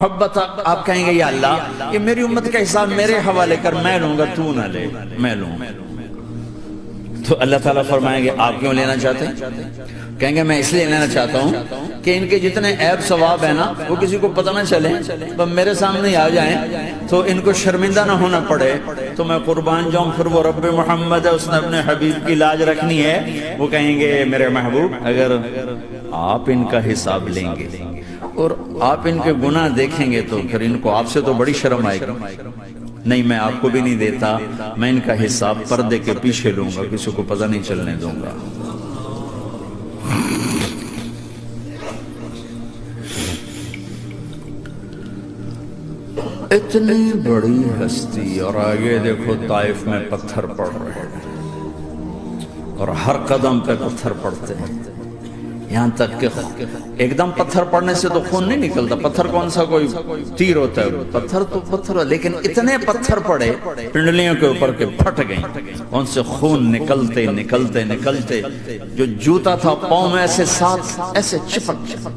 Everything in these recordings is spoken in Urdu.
محبت آپ کہیں گے یا اللہ یہ میری امت کا حساب میرے حوالے کر، میں لوں گا، تو نہ لے، میں لوں۔ تو اللہ تعالیٰ فرمائیں گے آپ کیوں لینا چاہتے ہیں؟ کہیں گے میں اس لیے لینا چاہتا ہوں کہ ان کے جتنے عیب ثواب ہیں نا وہ کسی کو پتہ نہ چلے، بس میرے سامنے آ جائیں تو ان کو شرمندہ نہ ہونا پڑے، تو میں قربان جاؤں۔ پھر وہ رب محمد ہے، اس نے اپنے حبیب کی لاج رکھنی ہے، وہ کہیں گے میرے محبوب اگر آپ ان کا حساب لیں گے اور آپ ان کے گناہ دیکھیں گے تو پھر ان کو آپ سے تو بڑی شرم آئے گی، نہیں میں آپ کو بھی نہیں دیتا، میں ان کا حساب پردے کے پیچھے لوں گا، کسی کو پتہ نہیں چلنے دوں گا۔ اتنی بڑی ہستی، اور آگے دیکھو طائف میں پتھر پڑ رہے ہیں اور ہر قدم پہ پتھر پڑتے ہیں، یہاں تک کہ ایک دم پتھر پڑنے سے تو خون نہیں نکلتا، پتھر کون سا کوئی تیر ہوتا ہے، پتھر تو پتھر، لیکن اتنے پتھر پڑے پنڈلیوں کے اوپر کے پھٹ گئیں، ان سے خون نکلتے نکلتے نکلتے جو جوتا تھا پاؤں میں ایسے ساتھ ایسے چپک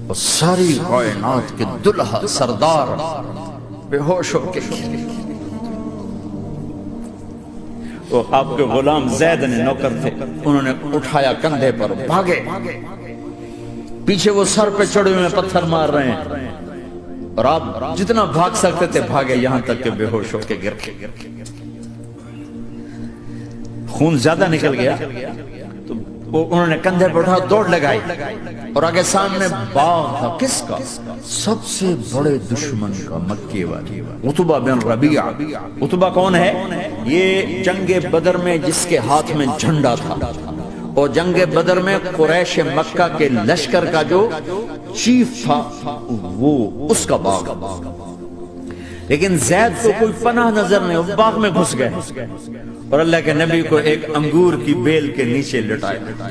اور ساری کائنات کے دلہا سردار بے ہوش ہو کے وہ آپ کے غلام زید نے نوکر تھے، انہوں نے اٹھایا کندھے پر، بھاگے، پیچھے وہ سر پہ چڑھے ہوئے پتھر مار رہے ہیں اور آپ جتنا بھاگ سکتے تھے بھاگے، یہاں تک کہ بے ہوش ہو کے گر کے خون زیادہ نکل گیا تو انہوں نے کندھے پر اٹھا دوڑ لگائی اور آگے سامنے باغ تھا، کس کا؟ سب سے بڑے دشمن کا، مکی والے عتبہ بن ربیعہ۔ عتبہ کون ہے؟ یہ جنگ بدر میں جس کے ہاتھ میں جھنڈا تھا اور جنگ بدر میں قریش مکہ کے لشکر کا جو چیف تھا وہ اس کا باغ، لیکن زید کو کوئی پناہ نظر نہیں، وہ باغ میں گھس گئے اور اللہ کے نبی کو ایک انگور کی بیل کے نیچے لٹایا۔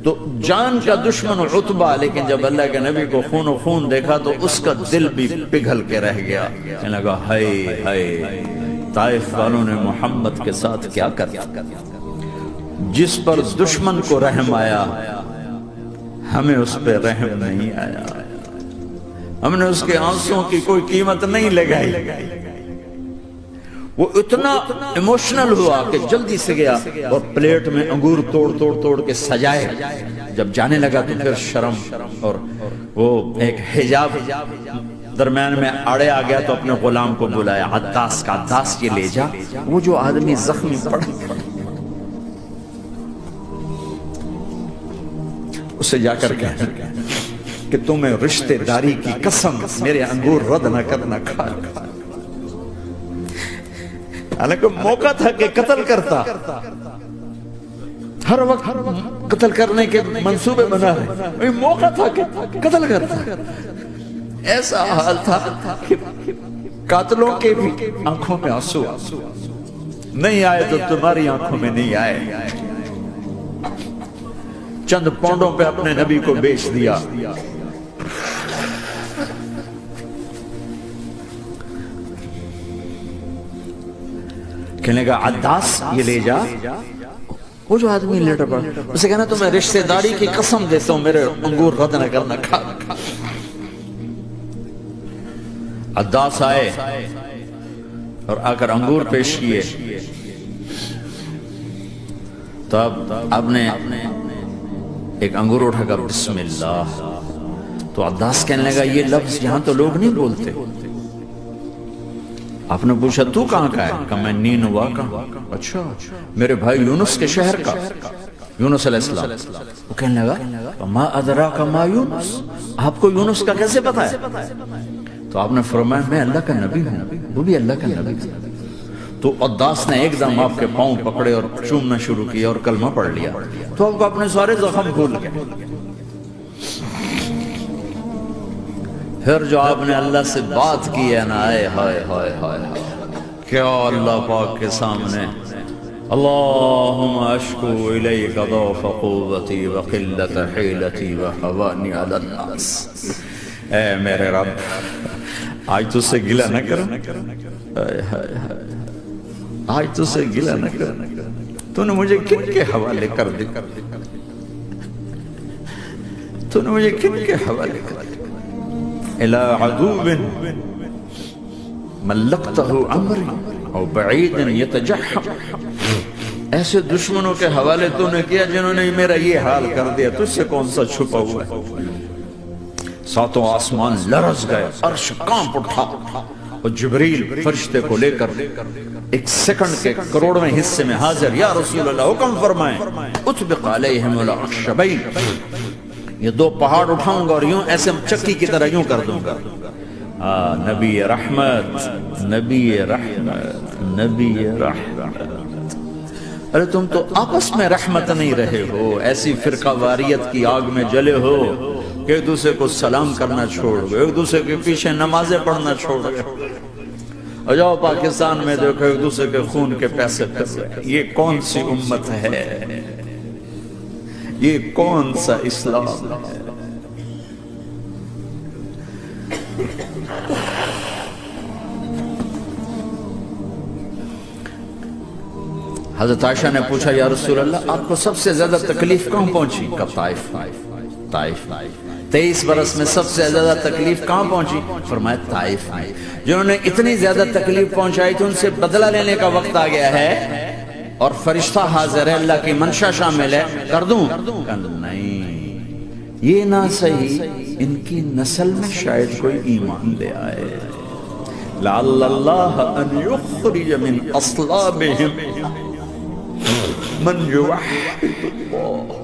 تو جان کا دشمن عتبہ، لیکن جب اللہ کے نبی کو خون و خون دیکھا تو اس کا دل بھی پگھل کے رہ گیا، کہنے لگا ہائے ہائے طائف والوں نے محمد کے ساتھ کیا کر دیا، جس پر دشمن کو رحم آیا ہمیں اس پہ رحم نہیں آیا، ہم نے اس کے آنسوں کی کوئی قیمت نہیں لگائی۔ وہ اتنا ایموشنل ہوا کہ جلدی سے گیا اور پلیٹ میں انگور توڑ کے سجائے، جب جانے لگا تو پھر شرم اور وہ ایک حجاب درمیان میں آڑے آ گیا تو اپنے غلام کو بلایا، عداس کا، عداس یہ لے جا وہ جو آدمی زخمی پڑا، اسے جا کر کہنا کہ تمہیں رشتہ داری کی قسم میرے انگور رد نہ کرنا، کھا حالانکہ موقع تھا کہ قتل کرتا، ہر وقت قتل کرنے کے منصوبے بنا رہے، موقع تھا کہ قتل کرتا، ایسا حال تھا کہ قاتلوں کے بھی آنکھوں میں آنسو نہیں آئے تو تمہاری آنکھوں میں نہیں آئے، چند پونڈوں پہ اپنے نبی کو بیچ دیا۔ کہنے لگا عداس یہ لے جا، وہ جو آدمی لیٹر پڑا، اسے کہنا تمہیں رشتہ داری کی قسم دیتا ہوں میرے انگور رد نہ کرنا، کھا۔ عداس آئے اور آ کر انگور پیش کیے تو اب آپ نے ایک انگور اٹھا کر بسم اللہ، تو عداس کہنے لگا یہ لفظ یہاں تو لوگ نہیں بولتے۔ آپ نے پوچھا تو کہاں کا ہے؟ کہا میں نینوا کا۔ اچھا میرے بھائی یونس کے شہر کا، یونس علیہ السلام۔ وہ کہنے لگا ما ادراک ما یونس، آپ کو یونس کا کیسے پتا ہے؟ تو آپ نے فرمایا میں اللہ کا نبی ہوں، وہ بھی اللہ کا نبی ہے۔ تو عداس نے ایک دم آپ کے پاؤں پکڑے اور چومنا شروع کیا اور کلمہ پڑھ لیا، تو آپ کو اپنے سارے زخم بھول گئے۔ پھر جو آپ نے اللہ سے بات کی ہے نا، آئے ہائے ہائے ہائے، کیا اللہ پاک کے سامنے اللہم اشکو الیک ضعف قوتی وقلت حیلتی وحوانی علی الناس، اے میرے رب آج تو سے گلہ نہ کرو، آج تو سے گلہ نہ کرو، تو نے مجھے کن کے حوالے کر دی، تو نے مجھے کن کے حوالے کر دیا؟ الى عدو ملکتہ عمری او بعید یتجحم، ایسے دشمنوں کے حوالے تو نے کیا جنہوں نے میرا یہ حال کر دیا، تجھ سے کون سا چھپا ہوا ہے؟ ساتوں آسمان لرز گئے، عرش کانپ اٹھا، اور جبریل فرشتے کو لے کر ایک سیکنڈ کے کروڑویں حصے میں حاضر، یا رسول اللہ حکم فرمائیں اطبق علیہم الاخشبین، یہ دو پہاڑ اٹھاؤں گا اور یوں ایسے چکی کی طرح یوں کر دوں گا۔ نبی رحمت، نبی رحمت، نبی رحمت۔ ارے تم تو آپس میں رحمت نہیں رہے ہو، ایسی فرقہ واریت کی آگ میں جلے ہو کہ ایک دوسرے کو سلام کرنا چھوڑ گئے، ایک دوسرے کے پیچھے نمازیں پڑھنا چھوڑ گئے، اور جاؤ پاکستان میں دیکھو ایک دوسرے کے خون کے پیسے پھر رہے۔ یہ کون سی امت ہے؟ یہ کون سا اسلام ہے؟ حضرت عائشہ نے پوچھا یا رسول اللہ آپ کو سب سے زیادہ تکلیف کہاں پہنچی؟ کہا طائف۔ 23 برس میں سب سے زیادہ تکلیف کہاں پہنچی؟ فرمایا طائف میں۔ جنہوں نے اتنی زیادہ تکلیف پہنچائی تو ان سے بدلہ لینے کا وقت آ گیا ہے، اور فرشتہ حاضر ہے، اللہ کی منشا شامل ہے، کر دوں؟ کہا نہیں، یہ نہ صحیح، ان کی نسل میں شاید کوئی ایمان لے آئے، لعل اللہ ان یخرج من اصلابہم من یوحد اللہ،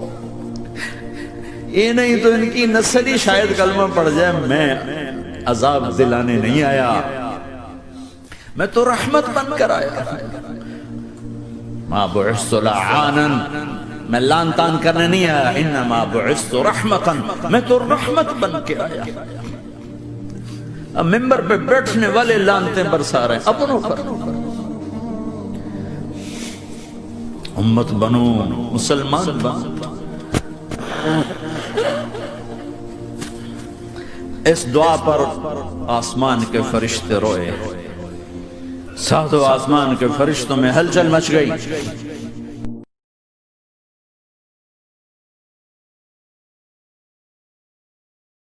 یہ نہیں تو ان کی نسل ہی شاید کلمہ پڑھ جائے، میں عذاب دلانے نہیں آیا، میں تو رحمت بن کر آیا، ما بعثت لعانا، میں لان تان کرنے نہیں آیا، انما بعثت رحمتا، میں تو رحمت بن کے آیا۔ اب ممبر پہ بیٹھنے والے لانتے برسا رہے ہیں اپنوں پر۔ امت بنو، مسلمان بنو، اس دعا پر آسمان کے فرشتے روئے، ساتوں آسمان کے فرشتوں میں ہلچل مچ گئی۔